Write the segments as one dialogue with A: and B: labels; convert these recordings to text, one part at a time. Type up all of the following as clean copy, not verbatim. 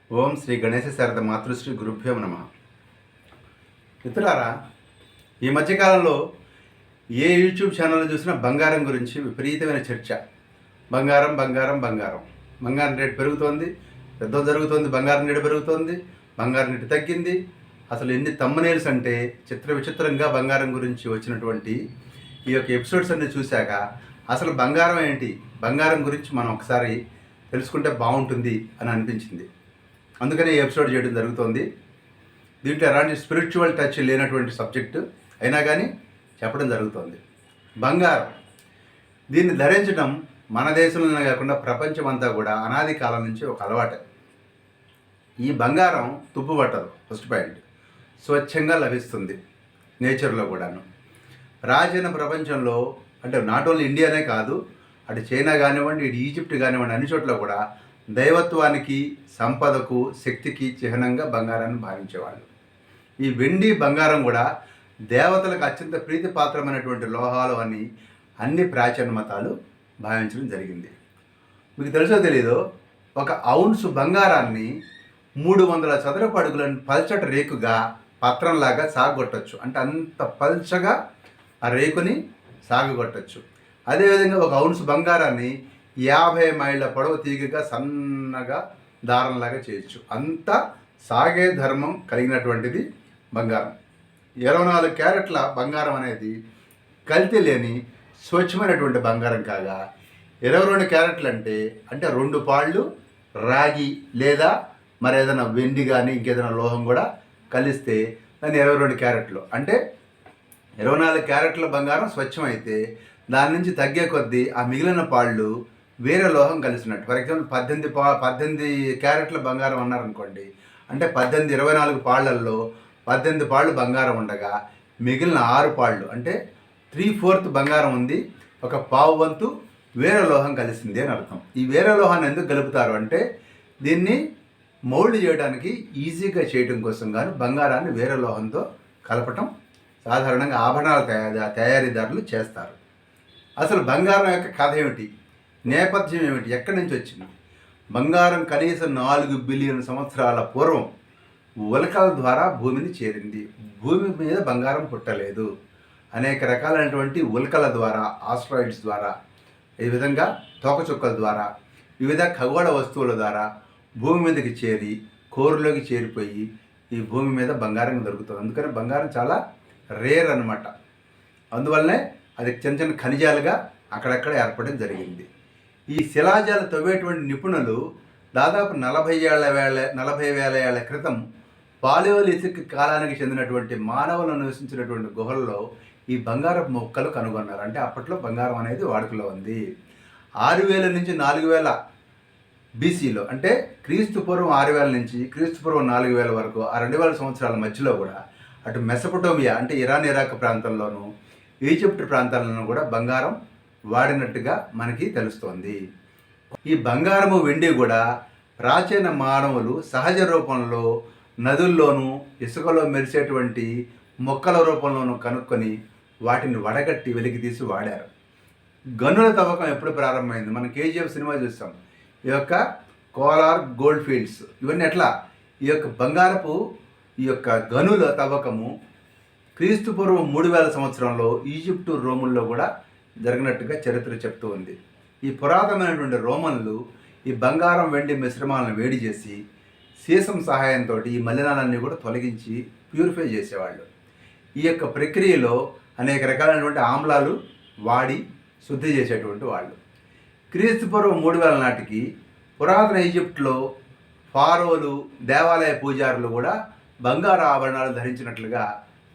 A: ఓం శ్రీ గణేశ శారద మాతృశ్రీ గురుభ్యో నమః. మిత్రులారా, ఈ మధ్యకాలంలో ఏ యూట్యూబ్ ఛానల్లో చూసినా బంగారం గురించి విపరీతమైన చర్చ. బంగారం బంగారం బంగారం బంగారం రేటు పెరుగుతోంది, యుద్ధం జరుగుతోంది, బంగారం రేటు పెరుగుతోంది, బంగారం రేటు తగ్గింది. అసలు ఎన్ని తమ్మనేల్స్ అంటే విచిత్రంగా బంగారం గురించి వచ్చినటువంటి ఈ యొక్క ఎపిసోడ్స్ అన్ని చూశాక అసలు బంగారం ఏంటి, బంగారం గురించి మనం ఒకసారి తెలుసుకుంటే బాగుంటుంది అని అనిపించింది. అందుకనే ఈ ఎపిసోడ్ చేయడం జరుగుతోంది. దీంట్లో ఎలాంటి స్పిరిచువల్ టచ్ లేనటువంటి సబ్జెక్టు అయినా కానీ చెప్పడం జరుగుతోంది. బంగారం, దీన్ని ధరించడం మన దేశంలోనే కాకుండా ప్రపంచం అంతా కూడా అనాది కాలం నుంచి ఒక అలవాటు. ఈ బంగారం తుప్పు పట్టదు. ఫస్ట్ పాయింట్, స్వచ్ఛంగా లభిస్తుంది నేచర్లో కూడాను. ప్రాచీన ప్రపంచంలో అంటే నాట్ ఓన్లీ ఇండియానే కాదు, అటు చైనా కానివ్వండి, ఇటు ఈజిప్ట్ కానివ్వండి, అన్ని చోట్ల కూడా దైవత్వానికి, సంపదకు, శక్తికి చిహ్నంగా బంగారాన్ని భావించేవాళ్ళు. ఈ వెండి బంగారం కూడా దేవతలకు అత్యంత ప్రీతిపాత్రమైనటువంటి లోహాలు అని అన్ని ప్రాచీన మతాలు భావించడం జరిగింది. మీకు తెలుసో తెలీదో, ఒక ఔన్స్ బంగారాన్ని 300 చదరపు అడుగులను పల్చటి రేకుగా పత్రంలాగా సాగొట్టచ్చు. అంటే అంత పల్చగా ఆ రేకుని సాగగొట్టచ్చు. అదేవిధంగా ఒక ఔన్స్ బంగారాన్ని 50 మైళ్ళ పొడవు తీగగా సన్నగా దారంలాగా చేయొచ్చు. అంత సాగే ధర్మం కలిగినటువంటిది బంగారం. 24 క్యారెట్ల బంగారం అనేది కల్తీ లేని స్వచ్ఛమైనటువంటి బంగారం కాగా, 22 క్యారెట్లు అంటే 2 పాళ్ళు రాగి లేదా మరేదైనా వెండి కానీ ఇంకేదైనా లోహం కూడా కలిస్తే దాన్ని 22 క్యారెట్లు. అంటే 24 క్యారెట్ల బంగారం స్వచ్ఛమైతే దాని నుంచి తగ్గే కొద్దీ ఆ మిగిలిన పాళ్ళు వేరే లోహం కలిసినట్టు. ఫర్ ఎగ్జాంపుల్ 18 క్యారెట్ల బంగారం అన్నారనుకోండి, అంటే 24 పాళ్ళల్లో 18 పాళ్ళు బంగారం ఉండగా మిగిలిన 6 పాళ్ళు అంటే 3/4 బంగారం ఉంది, ఒక పావు వంతు వేరే లోహం కలిసింది అని అర్థం. ఈ వేరే లోహాన్ని ఎందుకు కలుపుతారు అంటే దీన్ని మౌల్డ్ చేయడానికి ఈజీగా చేయడం కోసం కానీ బంగారాన్ని వేరే లోహంతో కలపటం సాధారణంగా ఆభరణాల తయారీదారులు చేస్తారు. అసలు బంగారం యొక్క కథ ఏమిటి, నేపథ్యం ఏమిటి, ఎక్కడి నుంచి వచ్చింది? బంగారం కనీసం 4 బిలియన్ సంవత్సరాల పూర్వం ఉల్కల ద్వారా భూమిని చేరింది. భూమి మీద బంగారం పుట్టలేదు. అనేక రకాలైనటువంటి ఉల్కల ద్వారా, ఆస్ట్రాయిడ్స్ ద్వారా, ఈ విధంగా తోకచుక్కల ద్వారా, వివిధ ఖగోళ వస్తువుల ద్వారా భూమి మీదకి చేరి కోరులోకి చేరిపోయి ఈ భూమి మీద బంగారం దొరుకుతుంది. అందుకని బంగారం చాలా రేర్ అనమాట. అందువల్లనే అది చిన్న చిన్న ఖనిజాలుగా అక్కడక్కడ ఏర్పడడం జరిగింది. ఈ శిలాజాలు తవ్వేటువంటి నిపుణులు దాదాపు 40,000 ఏళ్ల క్రితం పాలియోలిథిక్ కాలానికి చెందినటువంటి మానవులు నివసించినటువంటి గుహల్లో ఈ బంగారపు మొక్కలు కనుగొన్నారు. అంటే అప్పట్లో బంగారం అనేది వాడుకలో ఉంది. 6,000 నుంచి 4,000 బీసీలో, అంటే క్రీస్తు పూర్వం 6,000 నుంచి క్రీస్తు పూర్వం 4,000 వరకు, ఆ 2,000 సంవత్సరాల మధ్యలో కూడా అటు మెసపటోమియా అంటే ఇరాన్, ఇరాక్ ప్రాంతంలోనూ, ఈజిప్ట్ ప్రాంతాలను కూడా బంగారం వాడినట్టుగా మనకి తెలుస్తోంది. ఈ బంగారము, వెండి కూడా ప్రాచీన మానవులు సహజ రూపంలో నదుల్లోనూ ఇసుకలో మెరిసేటువంటి మొక్కల రూపంలోనూ కనుక్కొని వాటిని వడగట్టి వెలికి తీసి వాడారు. గనుల తవ్వకం ఎప్పుడు ప్రారంభమైంది? మనం కేజీఎఫ్ సినిమా చూస్తాం. ఈ యొక్క కోలార్ గోల్డ్ ఫీల్డ్స్ ఇవన్నీ ఎట్లా ఈ యొక్క బంగారపు ఈ యొక్క గనుల తవ్వకము క్రీస్తు పూర్వం 3,000 సంవత్సరంలో ఈజిప్టు, రోముల్లో కూడా జరిగినట్టుగా చరిత్ర చెప్తూ ఉంది. ఈ పురాతనమైనటువంటి రోమన్లు ఈ బంగారం, వెండి మిశ్రమాలను వేడి చేసి సీసం సహాయంతో ఈ మలినాలన్నీ కూడా తొలగించి ప్యూరిఫై చేసేవాళ్ళు. ఈ యొక్క ప్రక్రియలో అనేక రకాలైనటువంటి ఆమ్లాలు వాడి శుద్ధి చేసేటువంటి వాళ్ళు. క్రీస్తు పూర్వం 3,000 నాటికి పురాతన ఈజిప్ట్లో ఫారోలు, దేవాలయ పూజారులు కూడా బంగారు ఆభరణాలు ధరించినట్లుగా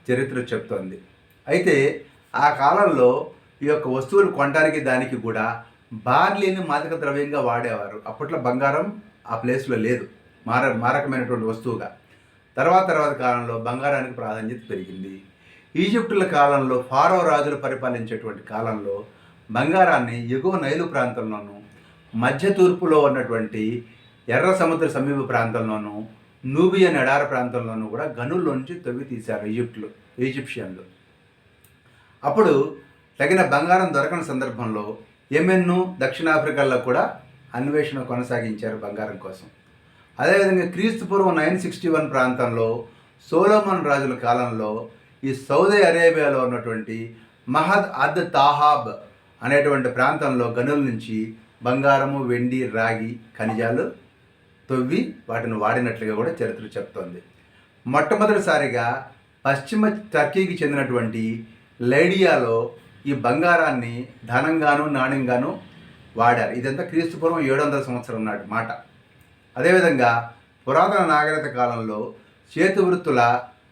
A: చరిత్ర చెప్తోంది. అయితే ఆ కాలంలో ఈ యొక్క వస్తువులు కొనడానికి దానికి కూడా బార్లీని మాదక ద్రవ్యంగా వాడేవారు. అప్పట్లో బంగారం ఆ ప్లేస్లో లేదు, మారకమైనటువంటి వస్తువుగా. తర్వాత కాలంలో బంగారానికి ప్రాధాన్యత పెరిగింది. ఈజిప్టుల కాలంలో ఫారో రాజులు పరిపాలించేటువంటి కాలంలో బంగారాన్ని ఎగువ నైలు ప్రాంతంలోనూ, మధ్య తూర్పులో ఉన్నటువంటి ఎర్ర సముద్ర సమీప ప్రాంతంలోనూ, నూబియన్ ఎడారి ప్రాంతంలోనూ కూడా గనుల్లో నుంచి తవ్వి తీశారు ఈజిప్షియన్లు. అప్పుడు తగిన బంగారం దొరకని సందర్భంలో యెమెన్, దక్షిణాఫ్రికాల్లో కూడా అన్వేషణ కొనసాగించారు బంగారం కోసం. అదేవిధంగా క్రీస్తు పూర్వం 961 ప్రాంతంలో సోలోమన్ రాజుల కాలంలో ఈ సౌదీ అరేబియాలో ఉన్నటువంటి మహద్ అద్ తాహాబ్ అనేటువంటి ప్రాంతంలో గనుల నుంచి బంగారము, వెండి, రాగి ఖనిజాలు తవ్వి వాటిని వాడినట్లుగా కూడా చరిత్ర చెప్తోంది. మొట్టమొదటిసారిగా పశ్చిమ టర్కీకి చెందినటువంటి లైడియాలో ఈ బంగారాన్ని ధనంగాను నాణ్యంగాను వాడారు. ఇదంతా క్రీస్తుపూర్వం 700 సంవత్సరం నాటి మాట. అదేవిధంగా పురాతన నాగరికత కాలంలో చేతి వృత్తుల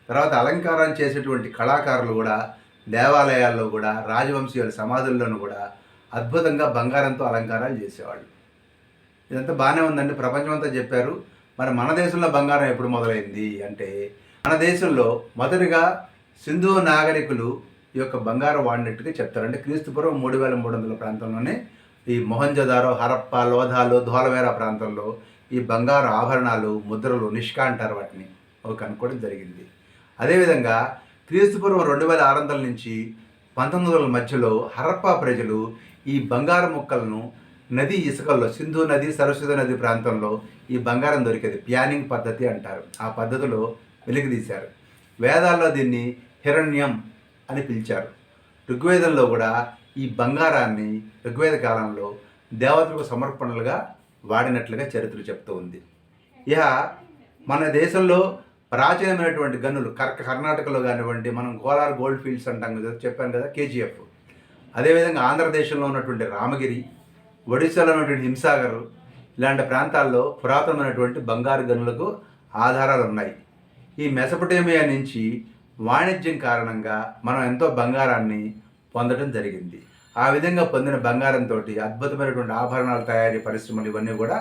A: తర్వాత అలంకారం చేసేటువంటి కళాకారులు కూడా దేవాలయాల్లో కూడా రాజవంశీయుల సమాధుల్లోనూ కూడా అద్భుతంగా బంగారంతో అలంకారాలు చేసేవాళ్ళు. ఇదంతా బాగానే ఉందండి, ప్రపంచం అంతా చెప్పారు. మరి మన దేశంలో బంగారం ఎప్పుడు మొదలైంది అంటే, మన దేశంలో మొదటిగా సింధు నాగరికులు ఈ యొక్క బంగారం వాడినట్టుగా చెప్తారు. అంటే క్రీస్తుపూర్వం 3300 ప్రాంతంలోనే ఈ మొహంజదారో, హరప్ప, లోధాలు, ధోలవేరా ప్రాంతంలో ఈ బంగారు ఆభరణాలు, ముద్రలు, నిష్కా అంటారు వాటిని, కనుక్కోవడం జరిగింది. అదేవిధంగా క్రీస్తుపూర్వం 2600 నుంచి 1900 మధ్యలో హరప్పా ప్రజలు ఈ బంగారు ముక్కలను నది ఇసుకల్లో, సింధు నది, సరస్వతి నది ప్రాంతంలో ఈ బంగారం దొరికేది. ప్యానింగ్ పద్ధతి అంటారు. ఆ పద్ధతిలో వెలికితీశారు. వేదాల్లో దీన్ని హిరణ్యం అని పిలిచారు. ఋగ్వేదంలో కూడా ఈ బంగారాన్ని ఋగ్వేద కాలంలో దేవతలకు సమర్పణలుగా వాడినట్లుగా చరిత్ర చెప్తూ ఉంది. ఇక మన దేశంలో ప్రాచీనమైనటువంటి గనులు కర్ణాటకలో కానివ్వండి, మనం కోలార్ గోల్డ్ ఫీల్డ్స్ అంటాం కదా, చెప్పాను కదా, కేజీఎఫ్. అదేవిధంగా ఆంధ్రదేశంలో ఉన్నటువంటి రామగిరి, ఒడిశాలో ఉన్నటువంటి హింసాగర్, ఇలాంటి ప్రాంతాల్లో పురాతనమైనటువంటి బంగారు గనులకు ఆధారాలు ఉన్నాయి. ఈ మెసపటేమియా నుంచి వాణిజ్యం కారణంగా మనం ఎంతో బంగారాన్ని పొందడం జరిగింది. ఆ విధంగా పొందిన బంగారంతో అద్భుతమైనటువంటి ఆభరణాల తయారీ పరిశ్రమలు ఇవన్నీ కూడా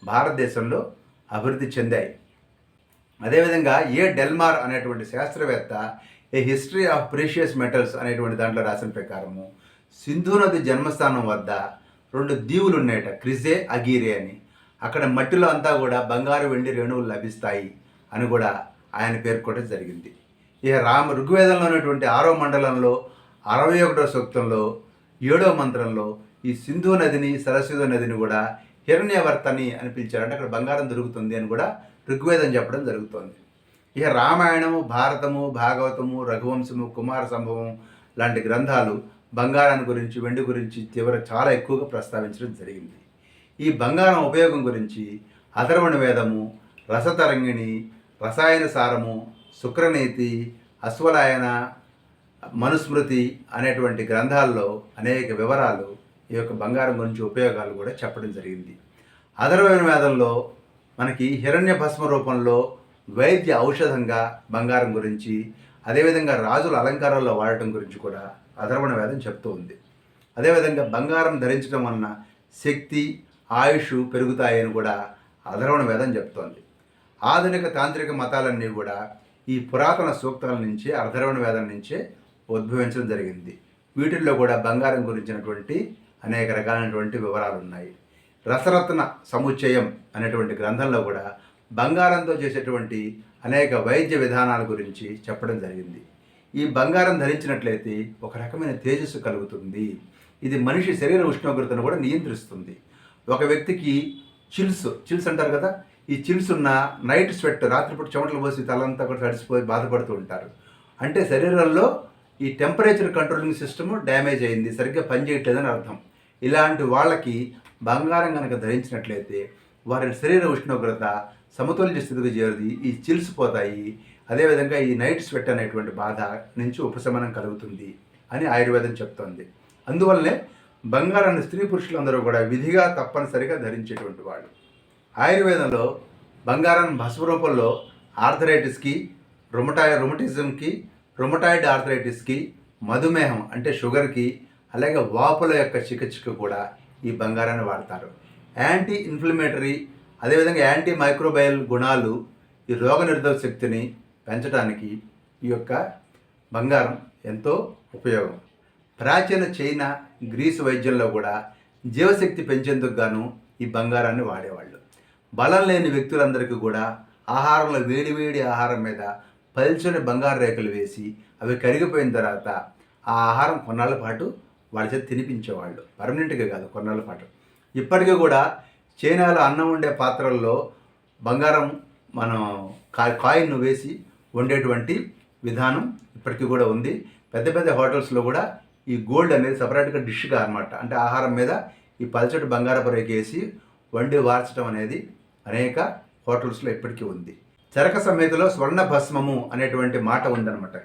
A: భారతదేశంలో అభివృద్ధి చెందాయి. అదేవిధంగా డెల్మార్ అనేటువంటి శాస్త్రవేత్త ఏ హిస్టరీ ఆఫ్ ప్రీషియస్ మెటల్స్ అనేటువంటి దాంట్లో రాసిన ప్రకారము సింధు నది జన్మస్థానం వద్ద 2 దీవులు ఉన్నాయట, క్రిజే, అగీరే అని. అక్కడ మట్టిలో అంతా కూడా బంగారు, వెండి రేణువులు లభిస్తాయి అని కూడా ఆయన పేర్కొనడం జరిగింది. ఇక ఋగ్వేదంలో ఉన్నటువంటి 6వ మండలంలో 61వ సూక్తంలో 7వ మంత్రంలో ఈ సింధు నదిని, సరస్వతి నదిని కూడా హిరణ్యవర్తని అని పిలిచారు. అంటే అక్కడ బంగారం దొరుకుతుంది అని కూడా ఋగ్వేదం చెప్పడం జరుగుతుంది. ఇక రామాయణము, భారతము, భాగవతము, రఘువంశము, కుమార సంభవం లాంటి గ్రంథాలు బంగారాన్ని గురించి, వెండి గురించి చాలా ఎక్కువగా ప్రస్తావించడం జరిగింది. ఈ బంగారం ఉపయోగం గురించి అథర్వణ వేదము, రసతరంగిణి, రసాయన సారము, శుక్రనీతి, అశ్వలాయన, మనుస్మృతి అనేటువంటి గ్రంథాల్లో అనేక వివరాలు ఈ యొక్క బంగారం గురించి ఉపయోగాలు కూడా చెప్పడం జరిగింది. అథర్వణ వేదంలో మనకి హిరణ్య భస్మ రూపంలో వైద్య ఔషధంగా బంగారం గురించి, అదేవిధంగా రాజుల అలంకారాల్లో వాడటం గురించి కూడా అథర్వణ వేదం చెప్తూ ఉంది. అదేవిధంగా బంగారం ధరించడం వలన శక్తి, ఆయుష్ పెరుగుతాయని కూడా అథర్వణ వేదం చెప్తోంది. ఆధునిక తాంత్రిక మతాలన్నీ కూడా ఈ పురాతన సూక్తాల నుంచే, అథర్వణ వేదం నుంచే ఉద్భవించడం జరిగింది. వీటిల్లో కూడా బంగారం గురించినటువంటి అనేక రకాలైనటువంటి వివరాలు ఉన్నాయి. రసరత్న సముచ్చయం అనేటువంటి గ్రంథంలో కూడా బంగారంతో చేసేటువంటి అనేక వైద్య విధానాల గురించి చెప్పడం జరిగింది. ఈ బంగారం ధరించినట్లయితే ఒక రకమైన తేజస్సు కలుగుతుంది. ఇది మనిషి శరీర ఉష్ణోగ్రతను కూడా నియంత్రిస్తుంది. ఒక వ్యక్తికి చిల్స్ అంటారు కదా, ఈ చిల్స్ ఉన్న నైట్ స్వెట్, రాత్రిపూట చెమటలు పోసి తలంతా కూడా తడిసిపోయి బాధపడుతూ ఉంటారు. అంటే శరీరంలో ఈ టెంపరేచర్ కంట్రోలింగ్ సిస్టమ్ డ్యామేజ్ అయింది, సరిగ్గా పనిచేయట్లేదని అర్థం. ఇలాంటి వాళ్ళకి బంగారం కనుక ధరించినట్లయితే వారి శరీర ఉష్ణోగ్రత సమతుల్య స్థితికి చేరుది, ఈ చిల్స్ పోతాయి. అదేవిధంగా ఈ నైట్ స్వెట్ అనేటువంటి బాధ నుంచి ఉపశమనం కలుగుతుంది అని ఆయుర్వేదం చెప్తోంది. అందువల్లనే బంగారాన్ని స్త్రీ పురుషులందరూ కూడా విధిగా తప్పనిసరిగా ధరించేటువంటి వాళ్ళు. ఆయుర్వేదంలో బంగారం భస్మ రూపంలో ఆర్థరైటిస్కి, రుమటిజంకి, రుమటాయిడ్ ఆర్థరైటిస్కి, మధుమేహం అంటే షుగర్కి, అలాగే వాపుల యొక్క చికిత్సకు కూడా ఈ బంగారాన్ని వాడతారు. యాంటీ ఇన్ఫ్లమేటరీ, అదేవిధంగా యాంటీ మైక్రోబయల్ గుణాలు, ఈ రోగనిరోధక శక్తిని పెంచడానికి ఈ యొక్క బంగారం ఎంతో ఉపయోగం. ప్రాచీన చైనా, గ్రీసు వైద్యంలో కూడా జీవశక్తి పెంచేందుకు గాను ఈ బంగారాన్ని వాడేవాళ్ళు. బలం లేని వ్యక్తులందరికీ కూడా ఆహారంలో వేడివేడి ఆహారం మీద పల్చని బంగారు రేఖలు వేసి అవి కరిగిపోయిన తర్వాత ఆ ఆహారం కొన్నాళ్ళ పాటు వాళ్ళ చేత తినిపించేవాళ్ళు. పర్మనెంట్గా కాదు, కొన్నాళ్ళ పాటు. ఇప్పటికీ కూడా చైనాలో అన్నం వండే పాత్రల్లో బంగారం మనం కాయిన్ వేసి వండేటువంటి విధానం ఇప్పటికీ కూడా ఉంది. పెద్ద పెద్ద హోటల్స్లో కూడా ఈ గోల్డ్ అనేది సపరేట్గా డిష్గా అనమాట, అంటే ఆహారం మీద ఈ పల్చటి బంగారపు రేఖ వేసి వండి వార్చడం అనేది అనేక హోటల్స్లో ఇప్పటికీ ఉంది. చరక సంహితలో స్వర్ణ భస్మము అనేటువంటి మాట ఉందన్నమాట.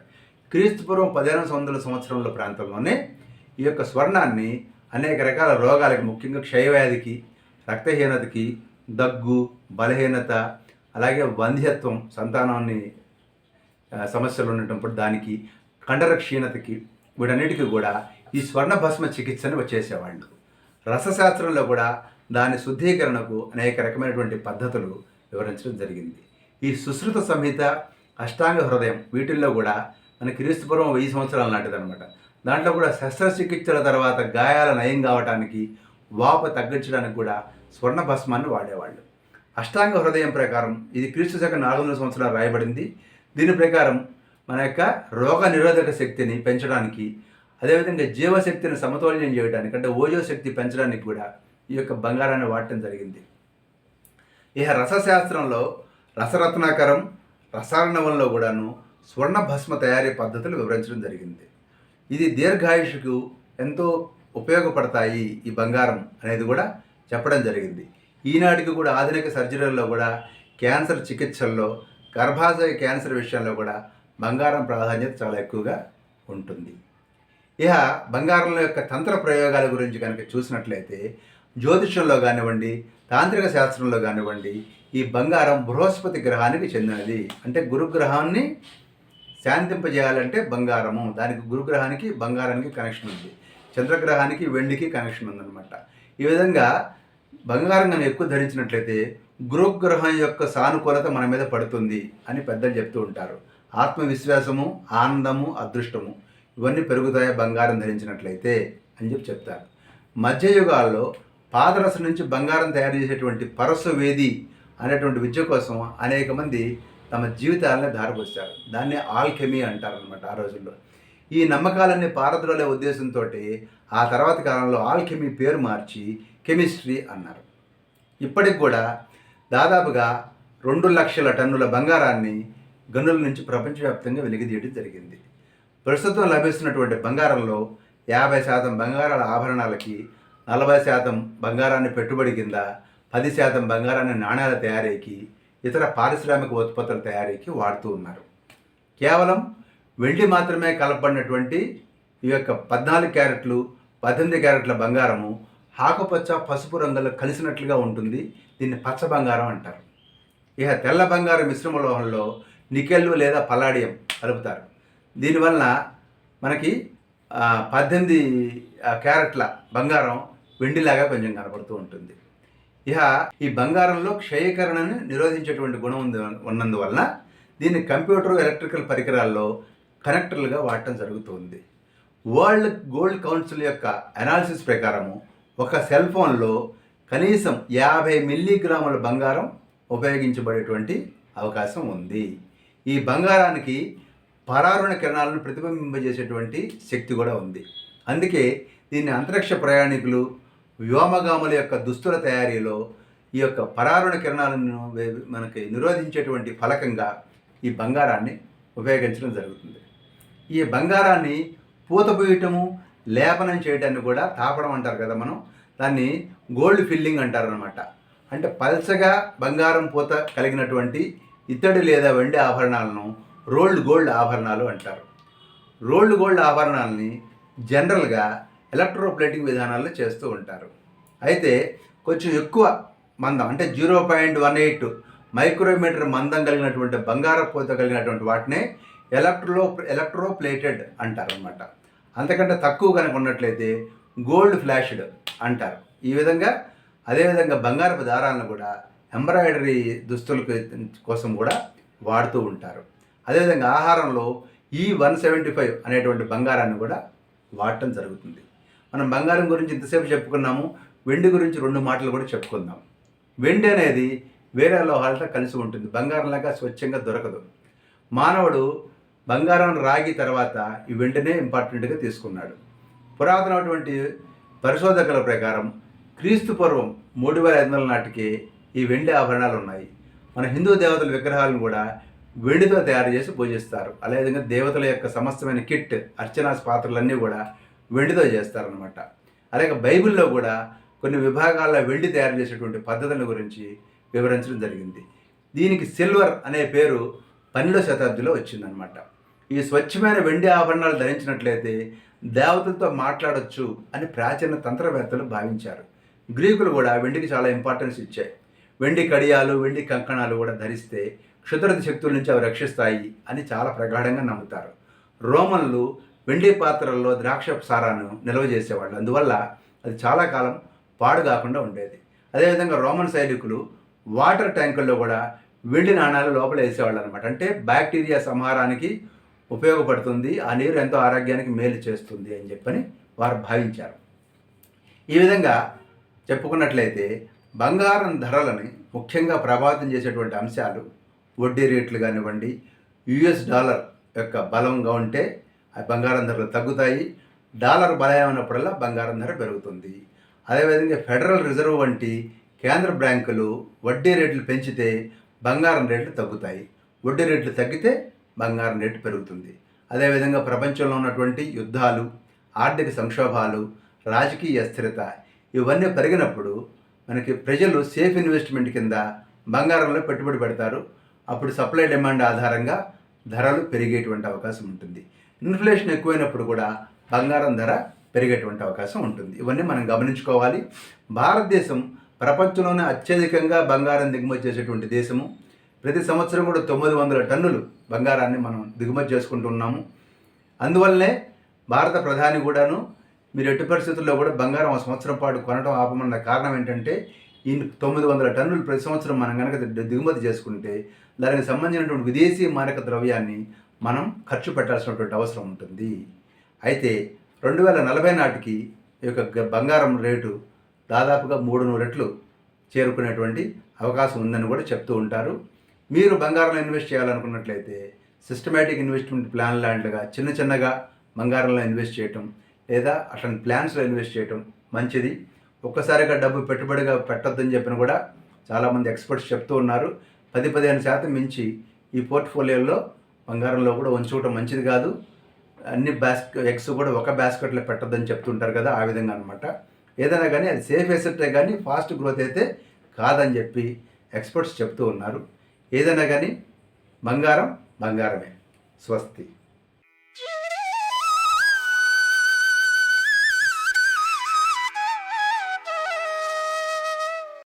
A: క్రీస్తుపూర్వం 1500 సంవత్సరంలో ప్రాంతంలోనే ఈ యొక్క స్వర్ణాన్ని అనేక రకాల రోగాలకి, ముఖ్యంగా క్షయవ్యాధికి, రక్తహీనతకి, దగ్గు, బలహీనత, అలాగే వంధ్యత్వం, సంతానాన్ని సమస్యలు ఉన్నప్పుడు దానికి, కండర క్షీణతకి, వీటన్నిటికీ కూడా ఈ స్వర్ణ భస్మ చికిత్సను వచ్చేసేవాళ్ళు. రసశాస్త్రంలో కూడా దాని శుద్ధీకరణకు అనేక రకమైనటువంటి పద్ధతులు వివరించడం జరిగింది. ఈ సుశ్రుత సంహిత, అష్టాంగ హృదయం, వీటిల్లో కూడా మన క్రీస్తుపూర్వం 1000 సంవత్సరాల నాటిదనమాట. దాంట్లో కూడా శస్త్రచికిత్సల తర్వాత గాయాల నయం కావడానికి, వాపు తగ్గించడానికి కూడా స్వర్ణ భస్మాన్ని వాడేవాళ్ళు. అష్టాంగ హృదయం ప్రకారం ఇది క్రీస్తు శకం 400 సంవత్సరాలు రాయబడింది. దీని ప్రకారం మన యొక్క రోగ నిరోధక శక్తిని పెంచడానికి, అదేవిధంగా జీవశక్తిని సమతుల్యం చేయడానికి, అంటే ఓజో శక్తి పెంచడానికి కూడా ఈ యొక్క బంగారాన్ని వాడటం జరిగింది. ఇక రసశాస్త్రంలో రసరత్నాకరం, రసార్ణవంలో కూడాను స్వర్ణ భస్మ తయారీ పద్ధతులు వివరించడం జరిగింది. ఇది దీర్ఘాయుషుకు ఎంతో ఉపయోగపడతాయి ఈ బంగారం అనేది కూడా చెప్పడం జరిగింది. ఈనాటికి కూడా ఆధునిక సర్జరీల్లో కూడా, క్యాన్సర్ చికిత్సల్లో, గర్భాశయ క్యాన్సర్ విషయంలో కూడా బంగారం ప్రాధాన్యత చాలా ఎక్కువగా ఉంటుంది. ఇక బంగారం యొక్క తంత్ర ప్రయోగాల గురించి కనుక చూసినట్లయితే, జ్యోతిష్యంలో కానివ్వండి, తాంత్రిక శాస్త్రంలో కానివ్వండి, ఈ బంగారం బృహస్పతి గ్రహానికి చెందినది. అంటే గురుగ్రహాన్ని శాంతింపజేయాలంటే బంగారము, దానికి గురుగ్రహానికి బంగారానికి కనెక్షన్ ఉంది. చంద్రగ్రహానికి వెండికి కనెక్షన్ ఉందన్నమాట. ఈ విధంగా బంగారం కనుక ఎక్కువ ధరించినట్లయితే గురుగ్రహం యొక్క సానుకూలత మన మీద పడుతుంది అని పెద్దలు చెప్తూ ఉంటారు. ఆత్మవిశ్వాసము, ఆనందము, అదృష్టము ఇవన్నీ పెరుగుతాయి బంగారం ధరించినట్లయితే అని చెప్తారు. మధ్యయుగాల్లో పాదరస నుంచి బంగారం తయారు చేసేటువంటి పరస్సు వేది అనేటువంటి విద్య కోసం అనేక మంది తమ జీవితాలని ధారపోస్తారు. దాన్ని ఆల్కెమీ అంటారనమాట ఆ రోజుల్లో. ఈ నమ్మకాలన్నీ పారద్రోలే ఉద్దేశంతో ఆ తర్వాత కాలంలో ఆల్కెమీ పేరు మార్చి కెమిస్ట్రీ అన్నారు. ఇప్పటికి కూడా దాదాపుగా 2 లక్షల టన్నుల బంగారాన్ని గనుల నుంచి ప్రపంచవ్యాప్తంగా వెలికితీయడం జరిగింది. ప్రస్తుతం లభిస్తున్నటువంటి బంగారంలో 50% బంగారాల ఆభరణాలకి, 40% బంగారాన్ని పెట్టుబడి కింద, 10% బంగారాన్ని నాణ్యాల తయారీకి, ఇతర పారిశ్రామిక ఉత్పత్తుల తయారీకి వాడుతూ ఉన్నారు. కేవలం వెండి మాత్రమే కలపబడినటువంటి ఈ యొక్క 14 క్యారెట్లు, 18 క్యారెట్ల బంగారము ఆకుపచ్చ, పసుపు రంగులో కలిసినట్లుగా ఉంటుంది. దీన్ని పచ్చ బంగారం అంటారు. ఇక తెల్ల బంగారు మిశ్రమ లోహంలో నికెల్ లేదా పల్లాడియం కలుపుతారు. దీనివల్ల మనకి 18 క్యారెట్ల బంగారం వెండిలాగా కొంచెం కనపడుతూ ఉంటుంది. ఇక ఈ బంగారంలో క్షయీకరణను నిరోధించేటువంటి గుణం ఉన్నందువలన దీన్ని కంప్యూటర్, ఎలక్ట్రికల్ పరికరాల్లో కనెక్టర్లుగా వాడటం జరుగుతుంది. వరల్డ్ గోల్డ్ కౌన్సిల్ యొక్క అనాలిసిస్ ప్రకారము ఒక సెల్ ఫోన్లో కనీసం 50 మిల్లీగ్రాముల బంగారం ఉపయోగించబడేటువంటి అవకాశం ఉంది. ఈ బంగారానికి పరారుణ కిరణాలను ప్రతిబింబింపజేసేటువంటి శక్తి కూడా ఉంది. అందుకే దీన్ని అంతరిక్ష ప్రయాణికులు, వ్యోమగాముల యొక్క దుస్తుల తయారీలో ఈ యొక్క పరారుణ కిరణాలను మనకి నిరోధించేటువంటి ఫలకంగా ఈ బంగారాన్ని ఉపయోగించడం జరుగుతుంది. ఈ బంగారాన్ని పూతపోయటము, లేపనం చేయడాన్ని కూడా తాపడం అంటారు కదా మనం, దాన్ని గోల్డ్ ఫిల్లింగ్ అంటారనమాట. అంటే పల్చగా బంగారం పూత కలిగినటువంటి ఇత్తడి లేదా వెండి ఆభరణాలను రోల్డ్ గోల్డ్ ఆభరణాలు అంటారు. రోల్డ్ గోల్డ్ ఆభరణాలని జనరల్గా ఎలక్ట్రోప్లేటింగ్ విధానాల్లో చేస్తూ ఉంటారు. అయితే కొంచెం ఎక్కువ మందం, అంటే 0.18 మైక్రోమీటర్ మందం కలిగినటువంటి బంగారం పూత కలిగినటువంటి వాటినే ఎలక్ట్రోప్లేటెడ్ అంటారనమాట. అంతకంటే తక్కువ కనుక ఉన్నట్లయితే గోల్డ్ ఫ్లాష్డ్ అంటారు. ఈ విధంగా అదేవిధంగా బంగారపు దారాలను కూడా ఎంబ్రాయిడరీ దుస్తుల కోసం కూడా వాడుతూ ఉంటారు. అదేవిధంగా ఆహారంలో E175 అనేటువంటి బంగారాన్ని కూడా వాడటం జరుగుతుంది. మనం బంగారం గురించి ఇంతసేపు చెప్పుకున్నాము, వెండి గురించి 2 మాటలు కూడా చెప్పుకుందాం. వెండి అనేది వేరే లోహాలతో కలిసి ఉంటుంది, బంగారంలాగా స్వచ్ఛంగా దొరకదు. మానవుడు బంగారం రాగి తర్వాత ఈ వెండినే ఇంపార్టెంట్గా తీసుకున్నాడు. పురాతనమైనటువంటి పరిశోధకుల ప్రకారం క్రీస్తు పూర్వం 3500 నాటికే ఈ వెండి ఆభరణాలు ఉన్నాయి. మన హిందూ దేవతల విగ్రహాలను కూడా వెండితో తయారు చేసి పూజిస్తారు. అదేవిధంగా దేవతల యొక్క సమస్తమైన కిట్ అర్చనాస్ పాత్రలన్నీ కూడా వెండితో చేస్తారనమాట. అలాగే బైబిల్లో కూడా కొన్ని విభాగాల్లో వెండి తయారు చేసేటువంటి పద్ధతుల గురించి వివరించడం జరిగింది. దీనికి సిల్వర్ అనే పేరు 12వ శతాబ్దిలో వచ్చిందనమాట. ఈ స్వచ్ఛమైన వెండి ఆభరణాలు ధరించినట్లయితే దేవతలతో మాట్లాడొచ్చు అని ప్రాచీన తంత్రవేత్తలు భావించారు. గ్రీకులు కూడా వెండికి చాలా ఇంపార్టెన్స్ ఇచ్చాయి. వెండి కడియాలు, వెండి కంకణాలు కూడా ధరిస్తే క్షుద్రత శక్తుల నుంచి అవి రక్షిస్తాయి అని చాలా ప్రగాఢంగా నమ్ముతారు. రోమన్లు వెండి పాత్రల్లో ద్రాక్ష సారాన్ని నిల్వ చేసేవాళ్ళు. అందువల్ల అది చాలా కాలం పాడు కాకుండా ఉండేది. అదేవిధంగా రోమన్ సైనికులు వాటర్ ట్యాంకుల్లో కూడా వెండి నాణాలు లోపల వేసేవాళ్ళు అనమాట. అంటే బ్యాక్టీరియా సంహారానికి ఉపయోగపడుతుంది, ఆ నీరు ఎంతో ఆరోగ్యానికి మేలు చేస్తుంది అని చెప్పని వారు భావించారు. ఈ విధంగా చెప్పుకున్నట్లయితే బంగారం ధరలని ముఖ్యంగా ప్రభావితం చేసేటువంటి అంశాలు వడ్డీ రేట్లు కానివ్వండి, యుఎస్ డాలర్ యొక్క బలంగా ఉంటే ఆ బంగారం ధరలు తగ్గుతాయి, డాలర్ బలమైనప్పుడల్లా బంగారం ధర పెరుగుతుంది. అదేవిధంగా ఫెడరల్ రిజర్వ్ వంటి కేంద్ర బ్యాంకులు వడ్డీ రేట్లు పెంచితే బంగారం రేట్లు తగ్గుతాయి, వడ్డీ రేట్లు తగ్గితే బంగారం రేటు పెరుగుతుంది. అదేవిధంగా ప్రపంచంలో ఉన్నటువంటి యుద్ధాలు, ఆర్థిక సంక్షోభాలు, రాజకీయ అస్థిరత ఇవన్నీ పెరిగినప్పుడు మనకి ప్రజలు సేఫ్ ఇన్వెస్ట్మెంట్ కింద బంగారంలో పెట్టుబడి పెడతారు. అప్పుడు సప్లై డిమాండ్ ఆధారంగా ధరలు పెరిగేటువంటి అవకాశం ఉంటుంది. ఇన్ఫ్లేషన్ ఎక్కువైనప్పుడు కూడా బంగారం ధర పెరిగేటువంటి అవకాశం ఉంటుంది. ఇవన్నీ మనం గమనించుకోవాలి. భారతదేశం ప్రపంచంలోనే అత్యధికంగా బంగారం దిగుమతి చేసేటువంటి దేశము. ప్రతి సంవత్సరం కూడా 900 టన్నులు బంగారాన్ని మనం దిగుమతి చేసుకుంటున్నాము. అందువల్లనే భారత ప్రధాని కూడాను మీరు ఎట్టి పరిస్థితుల్లో కూడా బంగారం ఒక సంవత్సరం పాటు కొనడం ఆపమన్న కారణం ఏంటంటే ఈ 900 టన్నులు ప్రతి సంవత్సరం మనం కనుక దిగుమతి చేసుకుంటే దానికి సంబంధించినటువంటి విదేశీ మారక ద్రవ్యాన్ని మనం ఖర్చు పెట్టాల్సినటువంటి అవసరం ఉంటుంది. అయితే 2040 నాటికి ఈ యొక్క బంగారం రేటు దాదాపుగా 300 రెట్లు చేరుకునేటువంటి అవకాశం ఉందని కూడా చెప్తూ ఉంటారు. మీరు బంగారంలో ఇన్వెస్ట్ చేయాలనుకున్నట్లయితే సిస్టమేటిక్ ఇన్వెస్ట్మెంట్ ప్లాన్ లాంటిగా చిన్నగా బంగారంలో ఇన్వెస్ట్ చేయటం లేదా అట్లాంటి ప్లాన్స్లో ఇన్వెస్ట్ చేయటం మంచిది. ఒక్కసారిగా డబ్బు పెట్టుబడిగా పెట్టొద్దని చెప్పిన కూడా చాలామంది ఎక్స్పర్ట్స్ చెప్తూ ఉన్నారు. 10-15% మించి ఈ పోర్ట్ఫోలియోలో బంగారంలో కూడా ఉంచుకోవటం మంచిది కాదు. అన్ని ఎగ్స్ కూడా ఒక బాస్కెట్లో పెట్టొద్దని చెప్తుంటారు కదా, ఆ విధంగా అనమాట. ఏదైనా కానీ అది సేఫ్ ఎసెట్టే కానీ ఫాస్ట్ గ్రోత్ అయితే కాదని చెప్పి ఎక్స్పర్ట్స్ చెప్తూ ఉన్నారు. ఏదైనా కానీ బంగారం బంగారమే. స్వస్తి.